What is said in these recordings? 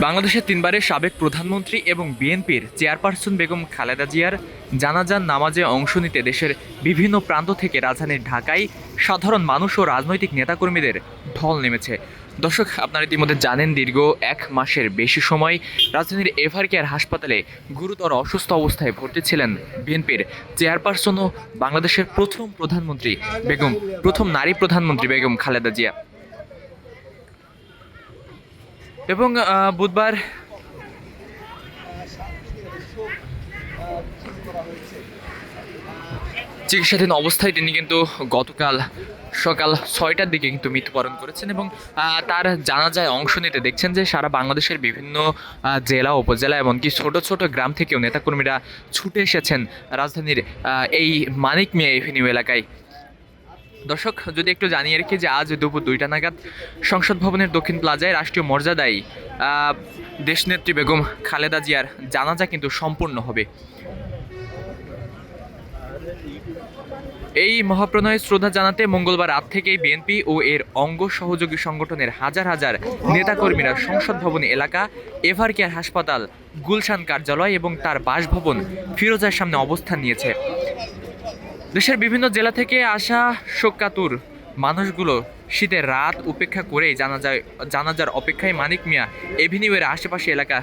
বাংলাদেশের তিনবারের সাবেক প্রধানমন্ত্রী এবং বিএনপির চেয়ারপারসন বেগম খালেদা জিয়ার জানাজার নামাজে অংশ নিতে দেশের বিভিন্ন প্রান্ত থেকে রাজধানীর ঢাকায় সাধারণ মানুষ ও রাজনৈতিক নেতাকর্মীদের ঢল নেমেছে। দর্শক, আপনারা ইতিমধ্যে জানেন, দীর্ঘ এক মাসের বেশি সময় রাজধানীর এভার কেয়ার হাসপাতালে গুরুতর অসুস্থ অবস্থায় ভর্তি ছিলেন বিএনপির চেয়ারপারসন ও বাংলাদেশের প্রথম নারী প্রধানমন্ত্রী বেগম খালেদা জিয়া। এবং বুধবার চিকিৎসাধীন অবস্থায় তিনি কিন্তু গতকাল সকাল 6টার দিকে কিন্তু মৃত্যুবরণ করেছেন। এবং তার জানাজায় অংশ নিতে দেখছেন যে সারা বাংলাদেশের বিভিন্ন জেলা, উপজেলা, এমনকি ছোট ছোট গ্রাম থেকেও নেতাকর্মীরা ছুটে এসেছেন রাজধানীর এই মানিক মিয়া এভিনিউ এলাকায়। দর্শক, যদি একটু জানিয়ে রাখি যে আজ দুপুর 2টা নাগাদ সংসদ ভবনের দক্ষিণ প্লাজায় রাষ্ট্রীয় মর্যাদায় দেশনেত্রী বেগম খালেদা জিয়ার জানাজা কিন্তু সম্পূর্ণ হবে। এই মহাপ্রণয়ে শ্রদ্ধা জানাতে মঙ্গলবার রাত থেকেই বিএনপি ও এর অঙ্গ সহযোগী সংগঠনের হাজার হাজার নেতাকর্মীরা সংসদ ভবন এলাকা, এভার কেয়ার হাসপাতাল, গুলশান কার্যালয় এবং তার বাসভবন ফিরোজার সামনে অবস্থান নিয়েছে। দেশের বিভিন্ন জেলা থেকে আসা শোকাতুর মানুষগুলো শীতের রাত উপেক্ষা করেই জানাজার অপেক্ষায় মানিক মিয়া এভিনিউয়ের আশেপাশে এলাকা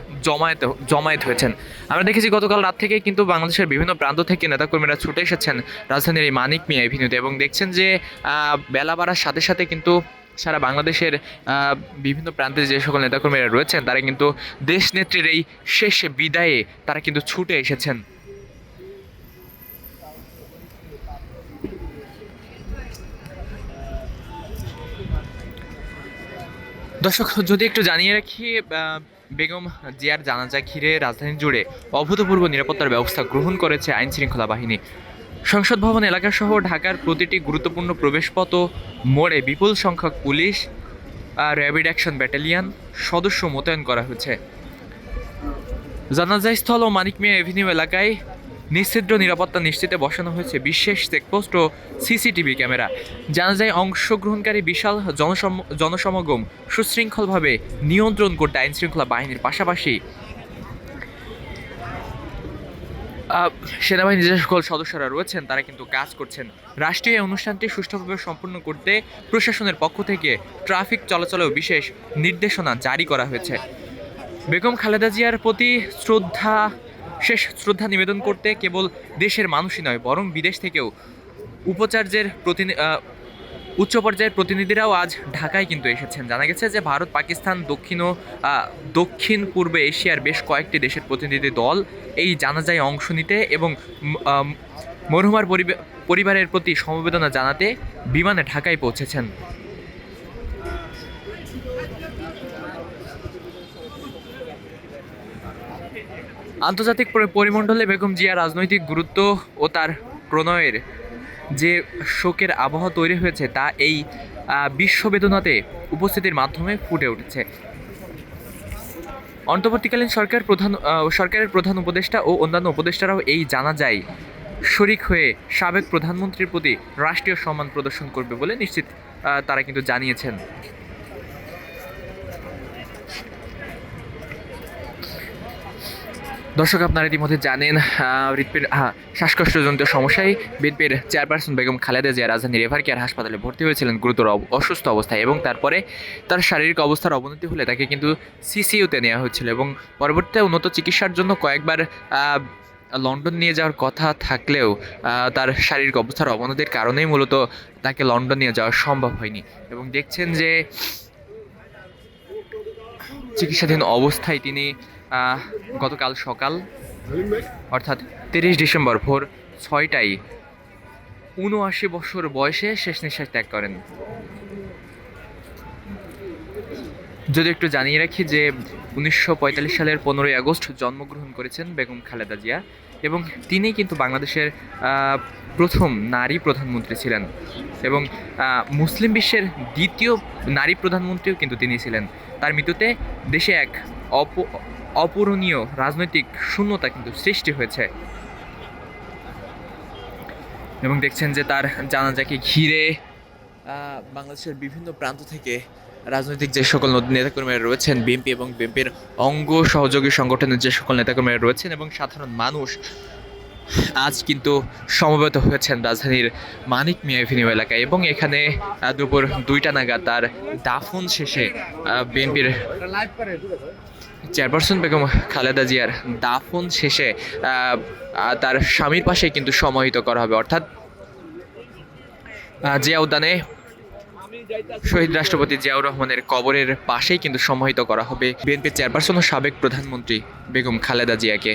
জমায়েত হয়েছেন। আমরা দেখেছি গতকাল রাত থেকেই কিন্তু বাংলাদেশের বিভিন্ন প্রান্ত থেকে নেতাকর্মীরা ছুটে এসেছেন রাজধানীর এই মানিক মিয়া এভিনিউতে। এবং দেখছেন যে বেলা বাড়ার সাথে সাথে কিন্তু সারা বাংলাদেশের বিভিন্ন প্রান্তে যে সকল নেতাকর্মীরা রয়েছেন তারা কিন্তু দেশনেত্রীর এই শেষ বিদায়ে তারা কিন্তু ছুটে এসেছেন। দর্শক, যদি একটু জানিয়ে রাখি, বেগম জিয়ার জানাজা ঘিরে রাজধানী জুড়ে অভূতপূর্ব নিরাপত্তার ব্যবস্থা গ্রহণ করেছে আইন শৃঙ্খলা বাহিনী। সংসদ ভবন এলাকাসহ ঢাকার প্রতিটি গুরুত্বপূর্ণ প্রবেশপথ ও মোড়ে বিপুল সংখ্যক পুলিশ, র্যাপিড অ্যাকশন ব্যাটালিয়ন সদস্য মোতায়েন করা হয়েছে। জানাজাস্থল ও মানিক মিয়া এভিনিউ এলাকায় নিশ্চিদ্র নিরাপত্তা নিশ্চিতে বসানো হয়েছে বিশেষ চেকপোস্ট ও সিসিটিভি ক্যামেরা। জানাজায় অংশগ্রহণকারী বিশাল জনসমাগম সুশৃঙ্খলভাবে নিয়ন্ত্রণ করতে আইন শৃঙ্খলা বাহিনীর পাশাপাশি সেনাবাহিনীর যে সকল সদস্যরা রয়েছেন তারা কিন্তু কাজ করছেন। রাষ্ট্রীয় অনুষ্ঠানটি সুষ্ঠুভাবে সম্পন্ন করতে প্রশাসনের পক্ষ থেকে ট্রাফিক চলাচলেও বিশেষ নির্দেশনা জারি করা হয়েছে। বেগম খালেদা জিয়ার প্রতি শেষ শ্রদ্ধা নিবেদন করতে কেবল দেশের মানুষই নয়, বরং বিদেশ থেকেও উচ্চ পর্যায়ের প্রতিনিধিরাও আজ ঢাকায় কিন্তু এসেছেন। জানা গেছে যে ভারত, পাকিস্তান, দক্ষিণ পূর্ব এশিয়ার বেশ কয়েকটি দেশের প্রতিনিধি দল এই জানাজায় অংশ নিতে এবং মরহুমার পরিবারের প্রতি সমবেদনা জানাতে বিমানে ঢাকায় পৌঁছেছেন। আন্তর্জাতিক পরিমণ্ডলে বেগম জিয়া রাজনৈতিক গুরুত্ব ও তার প্রণয়ের যে শোকের আবহাওয়া তৈরি হয়েছে তা এই বিশ্ববেদনাতে উপস্থিতির মাধ্যমে ফুটে উঠেছে। অন্তর্বর্তীকালীন সরকারের প্রধান উপদেষ্টা ও অন্যান্য উপদেষ্টারাও এই জানাজায় শরিক হয়ে সাবেক প্রধানমন্ত্রীর প্রতি রাষ্ট্রীয় সম্মান প্রদর্শন করবে বলে নিশ্চিত তারা কিন্তু জানিয়েছেন। দর্শক, আপনারা ইতিমধ্যে জানেন, শ্বাসকষ্টজনিত সমস্যায় বিএনপির চেয়ারপারসন বেগম খালেদা জিয়া রাজধানীর এভার কেয়ার হাসপাতালে ভর্তি হয়েছিলেন গুরুতর অসুস্থ অবস্থায়। এবং তারপরে তার শারীরিক অবস্থার অবনতি হলে তাকে কিন্তু সিসিইউতে নেওয়া হয়েছিল এবং পরবর্তীতে উন্নত চিকিৎসার জন্য কয়েকবার লন্ডন নিয়ে যাওয়ার কথা থাকলেও তার শারীরিক অবস্থার অবনতির কারণেই মূলত তাকে লন্ডন নিয়ে যাওয়া সম্ভব হয়নি। এবং দেখছেন যে চিকিৎসাধীন অবস্থায় তিনি গতকাল সকাল অর্থাৎ 30 ডিসেম্বর ভোর 6টায় 79 বছর বয়সে শেষ নিঃশ্বাস ত্যাগ করেন। যদি একটু জানিয়ে রাখি যে 1945 সালের 15ই আগস্ট জন্মগ্রহণ করেছেন বেগম খালেদা জিয়া এবং তিনি কিন্তু বাংলাদেশের প্রথম নারী প্রধানমন্ত্রী ছিলেন এবং মুসলিম বিশ্বের দ্বিতীয় নারী প্রধানমন্ত্রীও কিন্তু তিনি ছিলেন। তার মৃত্যুতে দেশে এক অপূরণীয় রাজনৈতিক শূন্যতা কিন্তু সৃষ্টি হয়েছে এবং দেখছেন যে তার জানাজাকে ঘিরে বাংলাদেশের বিভিন্ন প্রান্ত থেকে রাজনৈতিক যে সকল নেতাকর্মীরা রয়েছেন, বিএনপি এবং বিএনপির অঙ্গ সহযোগী সংগঠনের যে সকল নেতাকর্মীরা রয়েছেন এবং সাধারণ মানুষ আজ কিন্তু সমবেত হয়েছেন রাজধানীর মানিক মিয়া এভিনিউ এলাকায়। এবং এখানে দুপুর 2টা নাগাদ তার দাফন শেষে বিএনপির চেয়ারপারসন বেগম খালেদা জিয়ার দাফন শেষে তার স্বামীর পাশে কিন্তু সমাহিত করা হবে, অর্থাৎ জিয়া উদ্যানে শহীদ রাষ্ট্রপতি জিয়াউর রহমানের কবরের পাশেই কিন্তু সমাহিত করা হবে বিএনপির চেয়ারপারসন ও সাবেক প্রধানমন্ত্রী বেগম খালেদা জিয়াকে।